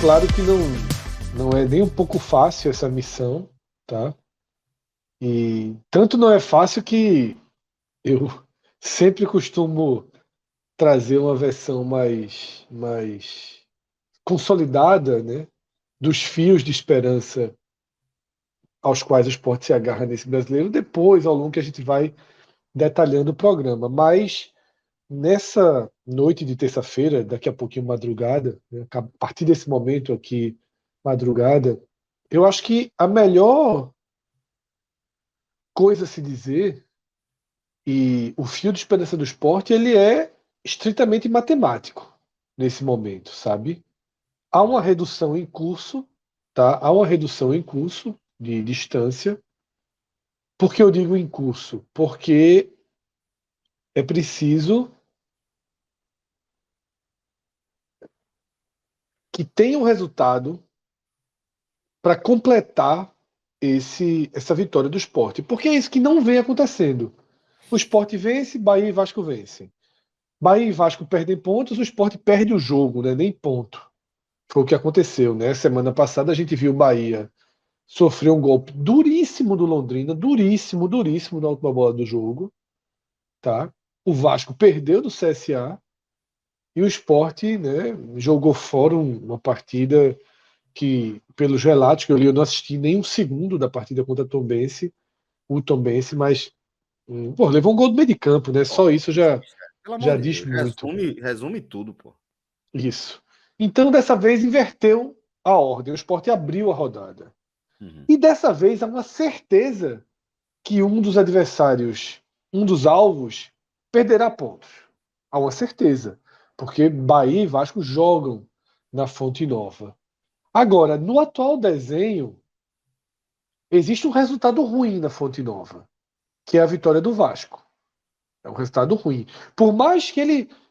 claro que não é nem um pouco fácil essa missão, tá? E tanto não é fácil que eu sempre costumo trazer uma versão mais consolidada, né, dos fios de esperança aos quais o esporte se agarra nesse brasileiro, depois, ao longo que a gente vai detalhando o programa. Mas nessa noite de terça-feira, daqui a pouquinho madrugada, né, a partir desse momento aqui, madrugada, eu acho que a melhor coisa a se dizer, e o fio de esperança do esporte, ele é estritamente matemático nesse momento, sabe? Há uma redução em curso, tá? Há uma redução em curso de distância. Por que eu digo em curso? Porque é preciso que tenha um resultado para completar essa vitória do esporte. Porque é isso que não vem acontecendo. O esporte vence, Bahia e Vasco vencem. Bahia e Vasco perdem pontos, o esporte perde o jogo, né? Nem ponto. Foi o que aconteceu, né? Semana passada a gente viu o Bahia sofrer um golpe duríssimo do Londrina, duríssimo, duríssimo na última bola do jogo, tá? O Vasco perdeu do CSA e o Sport, né, jogou fora uma partida que, pelos relatos que eu li, eu não assisti nem um segundo da partida contra o Tombense, mas pô, levou um gol do meio de campo, né? Só isso Pelo amor já de diz Deus, muito. resume tudo, pô. Isso. Então, dessa vez, inverteu a ordem. O Sport abriu a rodada. Uhum. E dessa vez há uma certeza que um dos adversários, um dos alvos, perderá pontos. Há uma certeza. Porque Bahia e Vasco jogam na Fonte Nova. Agora, no atual desenho, existe um resultado ruim na Fonte Nova, que é a vitória do Vasco. É um resultado ruim. Por mais que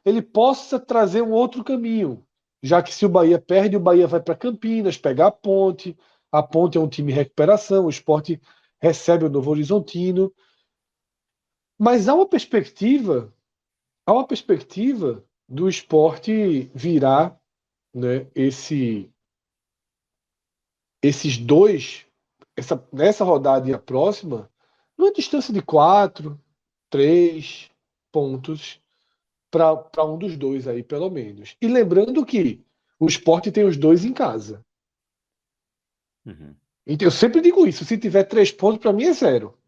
ele possa trazer um outro caminho, já que se o Bahia perde, o Bahia vai para Campinas, pegar a Ponte é um time em recuperação, o Sport recebe o Novo Horizontino, mas há uma perspectiva do Sport virar, né, esses dois, nessa rodada e a próxima, numa distância de 4, 3 pontos para um dos dois aí, pelo menos. E lembrando que o Sport tem os dois em casa. Uhum. Então, eu sempre digo isso: se tiver 3 pontos, para mim é zero.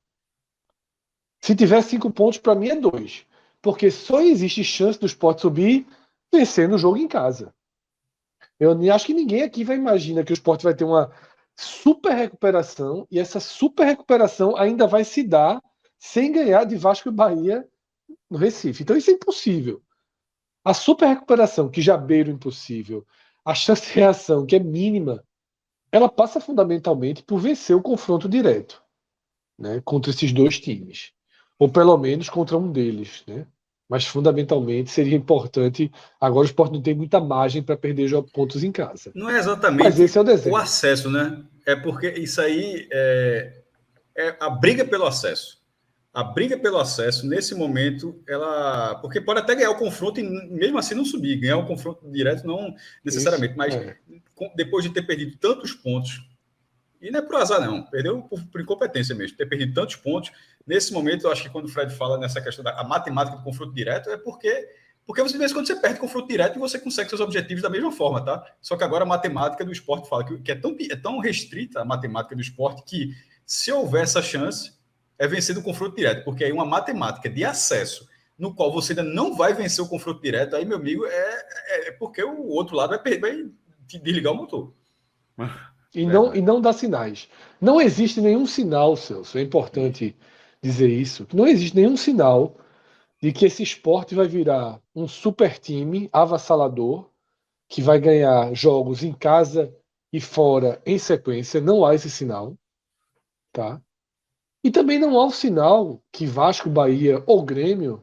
Se tiver 5 pontos, para mim é dois. Porque só existe chance do Sport subir vencendo o jogo em casa. Eu nem acho que ninguém aqui vai imaginar que o Sport vai ter uma super recuperação e essa super recuperação ainda vai se dar sem ganhar de Vasco e Bahia no Recife. Então isso é impossível. A super recuperação, que já beira o impossível, a chance de reação, que é mínima, ela passa fundamentalmente por vencer o confronto direto, né, contra esses dois times. Ou pelo menos contra um deles, né? Mas fundamentalmente seria importante. Agora o Sport não tem muita margem para perder pontos em casa. Não é Mas esse exatamente é o o desenho. acesso, né? É porque isso aí é a briga pelo acesso. A briga pelo acesso, nesse momento, ela. Porque pode até ganhar o confronto e mesmo assim não subir. Ganhar o confronto direto não Isso. necessariamente. Mas É. depois de ter perdido tantos pontos, e não é por azar, não, perdeu por incompetência mesmo, ter perdido tantos pontos. Nesse momento, eu acho que quando o Fred fala nessa questão da matemática do confronto direto, é porque você vê quando você perde confronto direto e você consegue seus objetivos da mesma forma, tá? Só que agora a matemática do esporte fala que é tão restrita a matemática do esporte que se houver essa chance, é vencer no confronto direto, porque aí uma matemática de acesso no qual você ainda não vai vencer o confronto direto, aí, meu amigo, é porque o outro lado vai desligar o motor. E Verdade. não dá sinais. Não existe nenhum sinal, Celso, é importante dizer isso, que não existe nenhum sinal de que esse esporte vai virar um super time avassalador, que vai ganhar jogos em casa e fora em sequência. Não há esse sinal, tá? E também não há o sinal que Vasco, Bahia ou Grêmio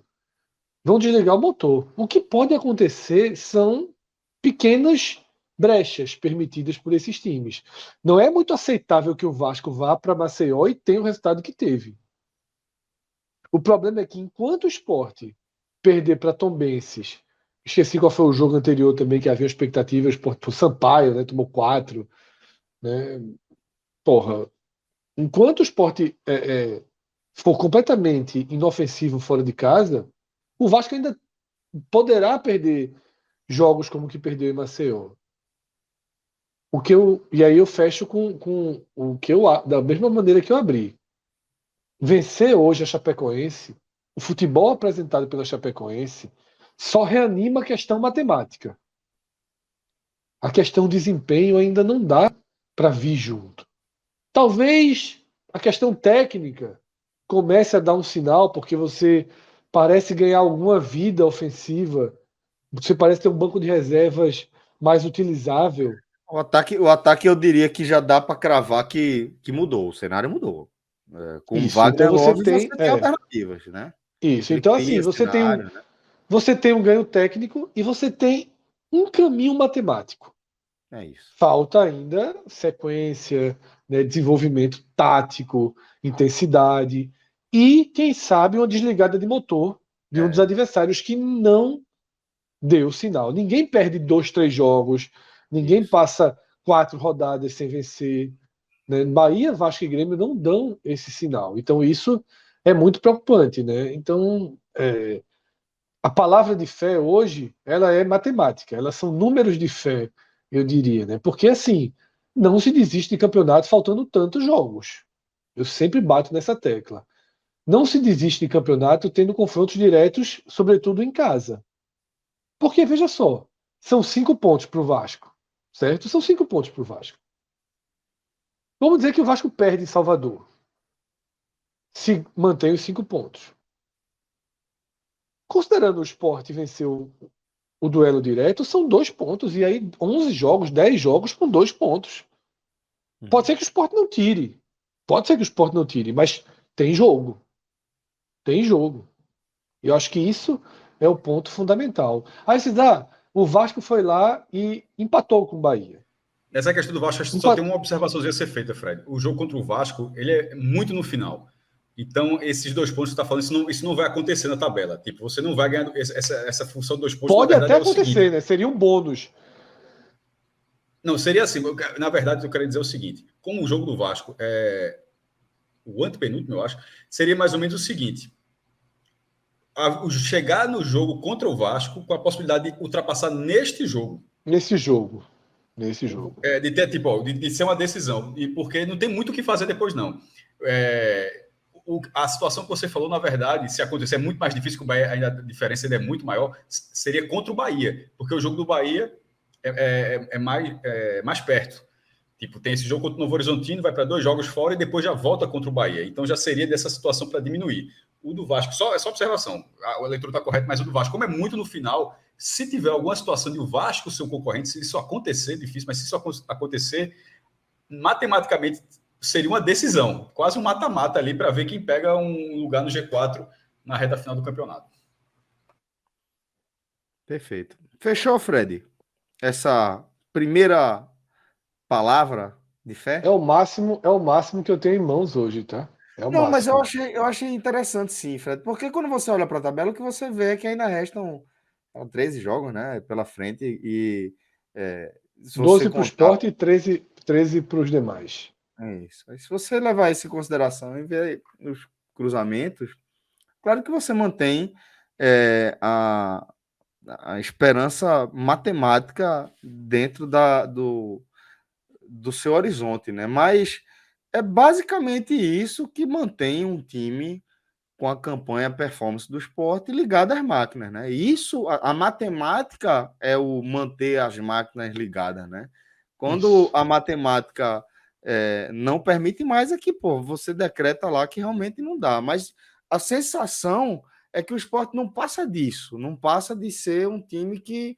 vão desligar o motor. O que pode acontecer são pequenas brechas permitidas por esses times. Não é muito aceitável que o Vasco vá para Maceió e tenha o resultado que teve. O problema é que enquanto o esporte perder para Tombenses, Esqueci qual foi o jogo anterior também, que havia expectativas por Sampaio, né? Tomou 4, né? Porra, enquanto o Sport for completamente inofensivo fora de casa, o Vasco ainda poderá perder jogos como o que perdeu em Maceió. E aí eu fecho com o que da mesma maneira que eu abri. Vencer hoje a Chapecoense, o futebol apresentado pela Chapecoense, só reanima a questão matemática. A questão desempenho ainda não dá para vir junto. Talvez a questão técnica comece a dar um sinal, porque você parece ganhar alguma vida ofensiva, você parece ter um banco de reservas mais utilizável. O ataque eu diria que já dá para cravar que mudou, o cenário mudou. Com Isso, Wagner então você Love tem, você tem alternativas, né? isso. Ele Então assim, cria cenário, né? você tem um ganho técnico e você tem um caminho matemático. É isso. Falta ainda sequência, né, desenvolvimento tático, intensidade e, quem sabe, uma desligada de motor de um dos adversários que não deu sinal. Ninguém perde 2, 3 jogos, ninguém passa 4 rodadas sem vencer. Né? Bahia, Vasco e Grêmio não dão esse sinal. Então isso é muito preocupante. Né? Então a palavra de fé hoje ela é matemática, elas são números de fé, eu diria, né? Porque assim, não se desiste de campeonato faltando tantos jogos. Eu sempre bato nessa tecla. Não se desiste de campeonato tendo confrontos diretos, sobretudo em casa. Porque, veja só, são 5 pontos para o Vasco, certo? São 5 pontos para o Vasco. Vamos dizer que o Vasco perde em Salvador. Se mantém os 5 pontos. Considerando o Sport venceu o duelo direto, são 2 pontos. E aí, 11 jogos, 10 jogos com 2 pontos. Pode ser que o Sport não tire. Pode ser que o Sport não tire, mas tem jogo. Tem jogo. E eu acho que isso é o ponto fundamental. Aí você dá, o Vasco foi lá e empatou com o Bahia. Nessa questão do Vasco, acho que só tem uma observaçãozinha a ser feita, Fred. O jogo contra o Vasco, ele é muito no final. Então, esses 2 pontos que você está falando, isso não vai acontecer na tabela. Tipo, você não vai ganhar essa função de 2 pontos. Pode até acontecer, seguinte, né? Seria um bônus. Não, seria assim. Na verdade, eu quero dizer o seguinte: como o jogo do Vasco é o antepenúltimo, eu acho, seria mais ou menos o seguinte: chegar no jogo contra o Vasco com a possibilidade de ultrapassar neste jogo. Nesse jogo. De ter, tipo, de ser uma decisão. E porque não tem muito o que fazer depois, não. A situação que você falou, na verdade, se acontecer, é muito mais difícil, que o Bahia, ainda a diferença ainda é muito maior, seria contra o Bahia. Porque o jogo do Bahia é mais perto. Tipo, tem esse jogo contra o Novo Horizontino, vai para 2 jogos fora e depois já volta contra o Bahia. Então já seria dessa situação para diminuir. O do Vasco, é só observação. O eleitor está correto, mas o do Vasco, como é muito no final, se tiver alguma situação de o Vasco ser um concorrente, se isso acontecer, difícil, mas se isso acontecer, matematicamente seria uma decisão, quase um mata-mata ali para ver quem pega um lugar no G4 na reta final do campeonato. Perfeito. Fechou, Fred? Essa primeira palavra de fé? É o máximo que eu tenho em mãos hoje, tá? É o Não, máximo. mas eu achei interessante sim, Fred, porque quando você olha para a tabela, o que você vê é que ainda restam 13 jogos, né, pela frente e 12 para o Sport e 13 para os demais. É isso. Aí, se você levar isso em consideração e ver os cruzamentos, claro que você mantém a esperança matemática dentro do seu horizonte, né? Mas é basicamente isso que mantém um time com a campanha performance do Sport ligada às máquinas, né? Isso, a matemática é o manter as máquinas ligadas, né? Quando a matemática não permite mais, é que, pô, você decreta lá que realmente não dá. Mas a sensação é que o Sport não passa disso, não passa de ser um time que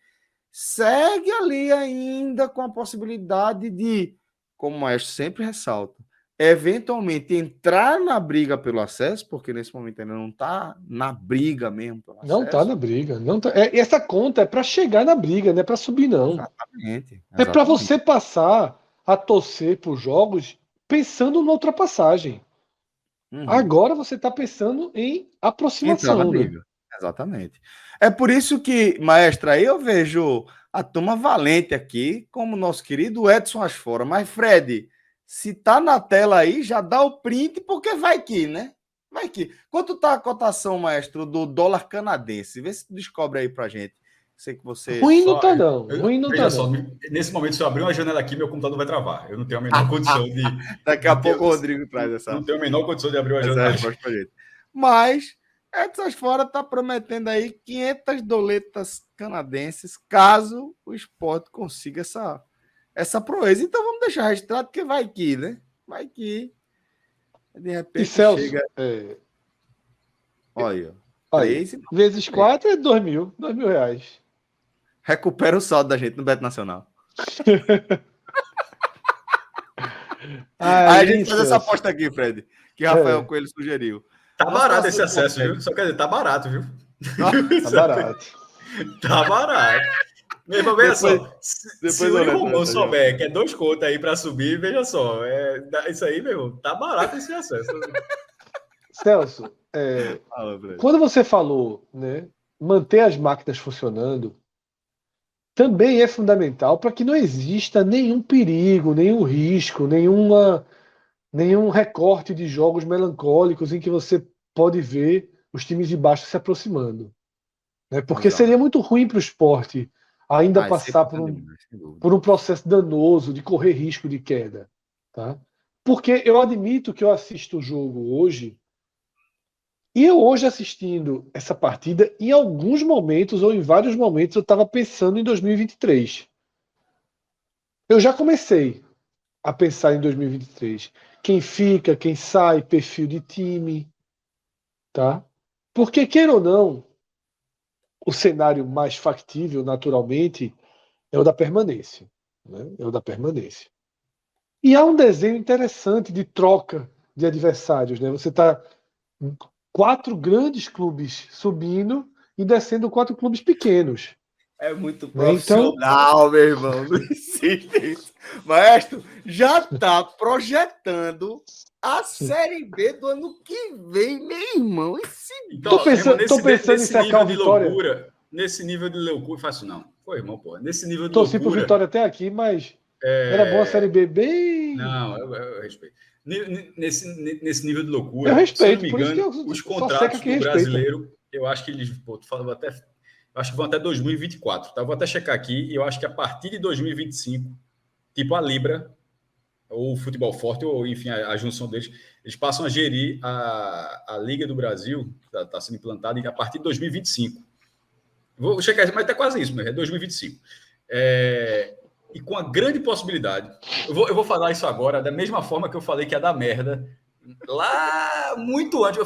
segue ali ainda com a possibilidade de, como o Maestro sempre ressalta, eventualmente entrar na briga pelo acesso, porque nesse momento ainda não está na briga mesmo pelo acesso. Não está na briga. Não tá, essa conta é para chegar na briga, não é para subir, não. Exatamente. É para você passar a torcer por jogos pensando na ultrapassagem. Agora você está pensando em aproximação. Entrar na briga. Né? Exatamente. É por isso que, maestro, aí eu vejo a turma valente aqui, como o nosso querido Edson Asfora. Mas, Fred, se tá na tela aí, já dá o print, porque vai que, né? Vai que. Quanto tá a cotação, maestro, do dólar canadense? Vê se tu descobre aí pra gente. Sei que você... Ruim não tá, não. Ruim não Veja tá, só, não. nesse momento, se eu abrir uma janela aqui, meu computador vai travar. Eu não tenho a menor condição de... Daqui a pouco o Rodrigo traz essa... Não tenho a menor condição de abrir uma essa janela. resposta pra gente. Mas Edson Fora está prometendo aí 500 doletas canadenses caso o Sport consiga essa proeza. Então vamos deixar registrado que vai que, né? Vai que de repente E Celso, chega... Olha, aí, 3 vezes 4 é 2 mil. 2 mil reais. recupera o saldo da gente no Beto Nacional. Aí a gente faz essa aposta aqui, Fred, que Rafael Coelho sugeriu. Tá barato esse acesso, viu? Só quer dizer, tá barato, viu? Tá barato. Tá barato. Meu irmão, veja só. Se o Romão souber que é 2 contas aí pra subir, veja só. Isso aí, meu irmão, tá barato esse acesso. Celso, quando você falou, né, manter as máquinas funcionando, também é fundamental para que não exista nenhum perigo, nenhum risco, nenhum recorte de jogos melancólicos em que você pode ver os times de baixo se aproximando. Né? Porque seria muito ruim para o esporte ainda passar por um processo danoso de correr risco de queda. Tá? Porque eu admito que eu assisto o jogo hoje, e eu hoje assistindo essa partida, em alguns momentos ou em vários momentos eu estava pensando em 2023. Eu já comecei a pensar em 2023. Quem fica, quem sai, perfil de time, tá? Porque, queira ou não, o cenário mais factível, naturalmente, é o da permanência. Né? É o da permanência. E há um desenho interessante de troca de adversários. Né? Você está 4 grandes clubes subindo e descendo 4 clubes pequenos. É muito profissional, então, meu irmão. Não existe isso. Maestro, já está projetando a Série B do ano que vem, meu irmão. Tô pensando em secar o Vitória. Loucura, nesse nível de loucura, faço não. Pô, irmão, pô. Nesse nível de loucura... Torci pro Vitória até aqui, mas era boa a Série B bem... Não, eu respeito. Nesse nível de loucura, eu respeito, se eu não me engano, os contratos do brasileiro, eu acho que eles... Pô, acho que vão até 2024. Tá? Eu vou até checar aqui e eu acho que a partir de 2025, tipo a Libra, ou o Futebol Forte, ou enfim, a junção deles, eles passam a gerir a Liga do Brasil, que está sendo implantada, a partir de 2025. Vou checar, mas é quase isso, mas é 2025. E com a grande possibilidade, eu vou falar isso agora, da mesma forma que eu falei que ia dar merda, lá muito antes,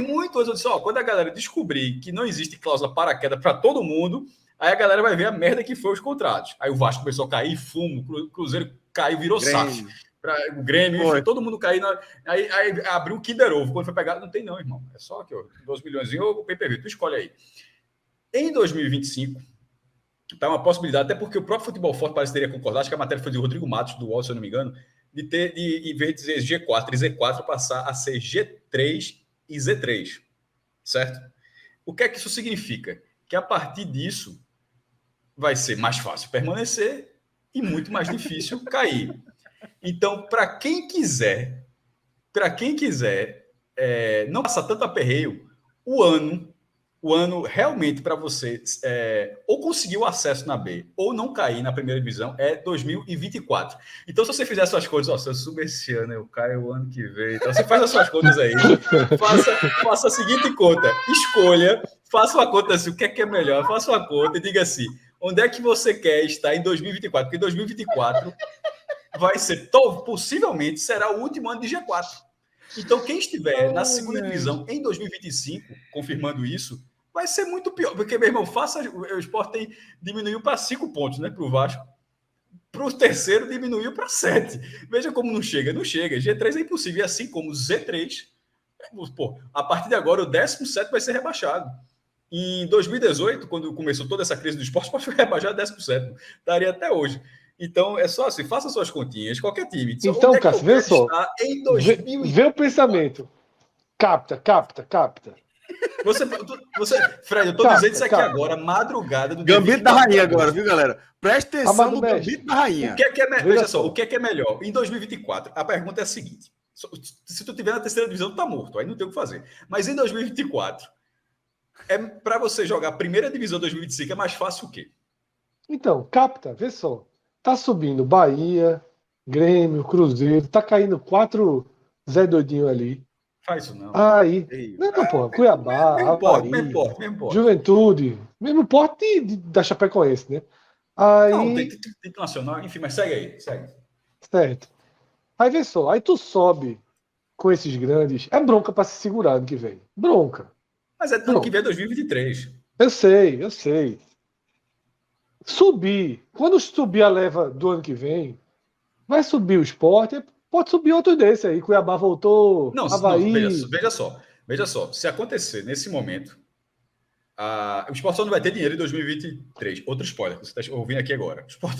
muito antes, eu disse, quando a galera descobrir que não existe cláusula para queda para todo mundo, aí a galera vai ver a merda que foi os contratos. Aí o Vasco começou a cair, fumo, o Cruzeiro caiu, virou SAF. O Grêmio, enfim, todo mundo caindo. Aí abriu o Kinder Ovo. Quando foi pegar, não tem não, irmão. É só aqui, 12 milhões ou o PPV. Tu escolhe aí. Em 2025, tá uma possibilidade, até porque o próprio Futebol Forte parece que teria concordado, acho que a matéria foi de Rodrigo Matos, do UOL, se eu não me engano, de em vez de dizer G4 e Z4, passar a ser G3 e Z3. Certo? O que é que isso significa? Que a partir disso vai ser mais fácil permanecer e muito mais difícil cair. Então, para quem quiser não passar tanto aperreio, o ano realmente para você ou conseguir o acesso na B ou não cair na primeira divisão é 2024. Então, se você fizer suas contas, se eu subo esse ano, eu caio o ano que vem. Então, você faz as suas contas aí, faça a seguinte conta, escolha, faça uma conta assim, o que é melhor, faça uma conta e diga assim, onde é que você quer estar em 2024? Porque 2024 vai ser, possivelmente, será o último ano de G4. Então, quem estiver na segunda divisão em 2025, confirmando isso, vai ser muito pior. Porque, meu irmão, o Sport diminuiu para 5 pontos, né, para o Vasco. Para o terceiro, diminuiu para 7. Veja como não chega. Não chega. G3 é impossível. E assim como Z3, a partir de agora, o 17º vai ser rebaixado. Em 2018, quando começou toda essa crise do esporte, foi rebaixado a 17º. Estaria até hoje. Então, é só assim, faça suas continhas, qualquer time. Então, Cássio, vê só. Vê o pensamento. Capta. Fred, eu tô dizendo isso aqui agora, madrugada do Gambito da Rainha agora, viu, galera? Presta atenção Amado no mestre. Gambito da Rainha. Veja só, o que é melhor? Em 2024, a pergunta é a seguinte: se tu tiver na terceira divisão, tu tá morto, aí não tem o que fazer. Mas em 2024, para você jogar a primeira divisão 2025, é mais fácil o quê? Então, capta, vê só. Tá subindo Bahia, Grêmio, Cruzeiro, tá caindo 4 Zé Doidinho ali. Faz isso não. Aí. Não, porra, Cuiabá, Avaí, mesmo porte. Juventude, mesmo porte da Chapecoense, né? Aí. Não, tem nacional, enfim, mas segue aí, segue. Certo. Aí vê só, aí tu sobe com esses grandes. É bronca pra se segurar ano que vem. Bronca. Mas ano que vem é 2023. Eu sei. Subir. Quando subir a leva do ano que vem, vai subir o Sport, pode subir outro desse aí. Cuiabá voltou, Avaí. Não, veja só. Se acontecer nesse momento, o Sport só não vai ter dinheiro em 2023. Outro spoiler que você está ouvindo aqui agora. O Sport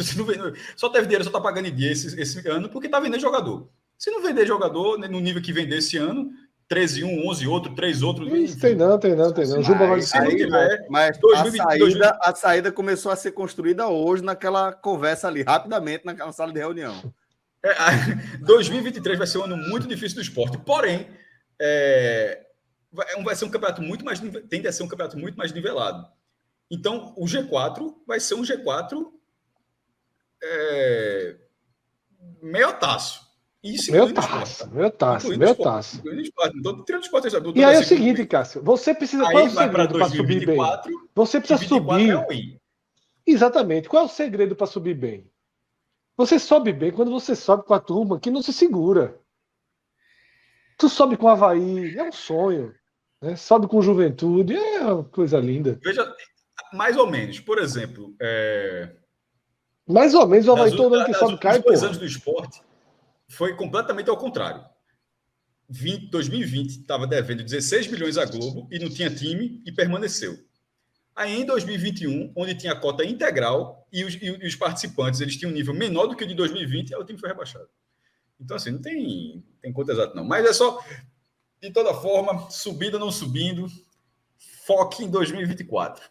só teve dinheiro, só está pagando em dia esse ano porque está vendendo jogador. Se não vender jogador no nível que vender esse ano, 13 um, 11 outro, 3 outros. Isso, tem não. Juba vai se não tiver, mas a saída começou a ser construída hoje naquela conversa ali, rapidamente, naquela sala de reunião. 2023 vai ser um ano muito difícil do Sport, porém, vai ser um campeonato tende a ser um campeonato muito mais nivelado. Então, o G4 vai ser um G4 meio-taço. Meu taço. E aí é o seguinte, Cássio, você precisa. Qual é o segredo para subir bem? Você precisa subir. Exatamente. Qual é o segredo para subir bem? Você sobe bem quando você sobe com a turma que não se segura. Tu sobe com o Avaí, é um sonho. Né? Sobe com Juventude, é uma coisa linda. Veja, mais ou menos, por exemplo. Mais ou menos o Avaí todo ano que sobe cai, pô. Os 2 anos do Sport foi completamente ao contrário. 2020 estava devendo 16 milhões à Globo e não tinha time e permaneceu. Aí em 2021, onde tinha a cota integral e os participantes eles tinham um nível menor do que o de 2020, aí o time foi rebaixado. Então, assim, não tem conta exata, não. Mas é só, de toda forma, subindo ou não subindo, foque em 2024.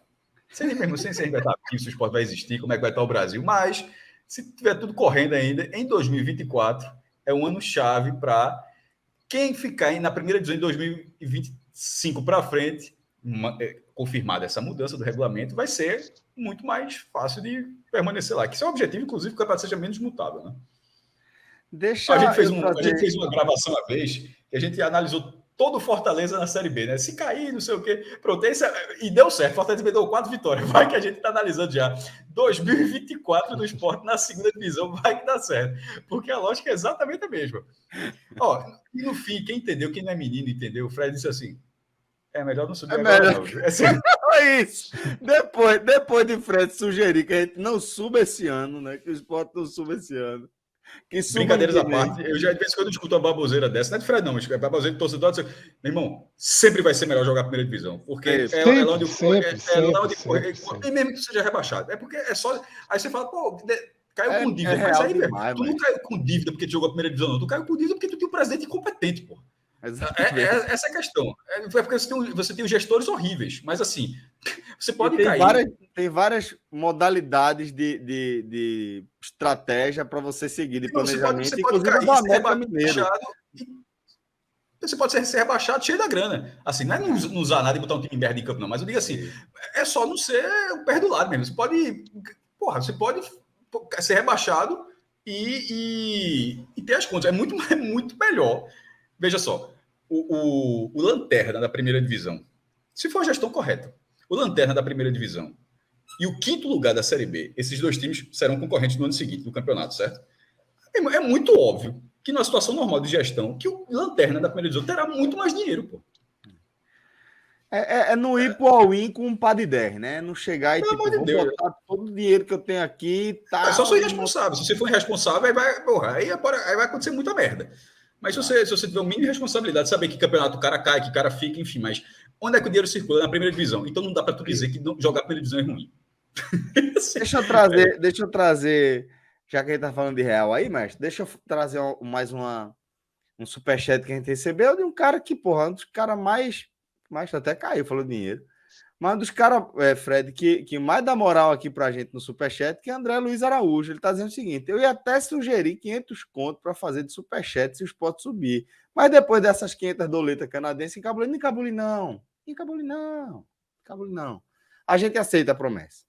Sem ser inventar se o esporte vai existir, como é que vai estar o Brasil, mas se tiver tudo correndo ainda, em 2024 é um ano chave para quem ficar na primeira divisão em 2025 para frente, confirmada essa mudança do regulamento, vai ser muito mais fácil de permanecer lá. Que isso é o objetivo, inclusive, que o campeonato seja menos mutável, né? A gente fez uma gravação uma vez que a gente analisou todo o Fortaleza na Série B, né? Se cair, não sei o quê. Pronto, e deu certo. Fortaleza deu 4 vitórias. Vai que a gente está analisando já. 2024 do Sport na segunda divisão, vai que dá certo. Porque a lógica é exatamente a mesma. E no fim, quem entendeu, quem não é menino, entendeu? O Fred disse assim: é melhor não subir agora, não. É isso. Depois de Fred sugerir que a gente não suba esse ano, né? Que o Sport não suba esse ano. Brincadeiras à parte, eu já de vez em quando escuto uma babaseira dessa, não é de Fred, não, mas é babaseira de torcedor. Meu irmão, sempre vai ser melhor jogar a primeira divisão, porque é lá onde corre, e mesmo que seja rebaixado. É porque é só. Aí você fala, pô, caiu com dívida. Mas aí, velho, tu não caiu com dívida porque tu jogou a primeira divisão, não. Tu caiu com dívida porque tu tinha um presidente incompetente, pô. Essa é a questão. É porque você tem os gestores horríveis, mas assim, você pode cair. Tem várias modalidades de estratégia para você seguir, de planejamento. Você pode cair, você pode ser rebaixado cheio da grana. Assim, não é não usar nada e botar um time em merda em campo, não. Mas eu digo assim, é só não ser o perdulado mesmo. Você pode ser rebaixado e ter as contas. É muito melhor. Veja só, o Lanterna da primeira divisão, se for a gestão correta, o Lanterna da primeira divisão e o 5º lugar da Série B, esses 2 times serão concorrentes no ano seguinte, no campeonato, certo? É muito óbvio que numa situação normal de gestão, que o Lanterna da primeira divisão terá muito mais dinheiro, pô. É não ir pro all-in com um par de 10, né? Não chegar e vou botar todo o dinheiro que eu tenho aqui. Tá, é só ser irresponsável. Se você for irresponsável, aí vai acontecer muita merda. Mas se você tiver uma mínima responsabilidade, saber que campeonato o cara cai, que o cara fica, enfim, mas onde é que o dinheiro circula? Na primeira divisão. Então não dá para tu dizer que jogar a primeira divisão é ruim. Deixa eu trazer, já que a gente tá falando de real aí, mestre, deixa eu trazer mais um superchat que a gente recebeu de um cara que, porra, um dos caras mais Mas até caiu, falou dinheiro. Mas um dos caras, Fred, que mais dá moral aqui pra gente no Superchat, que é André Luiz Araújo. Ele tá dizendo o seguinte: eu ia até sugerir 500 conto para fazer de Superchat se o Sport subir. Mas depois dessas 500 doletas canadenses, encabule não. Encabule não. A gente aceita a promessa.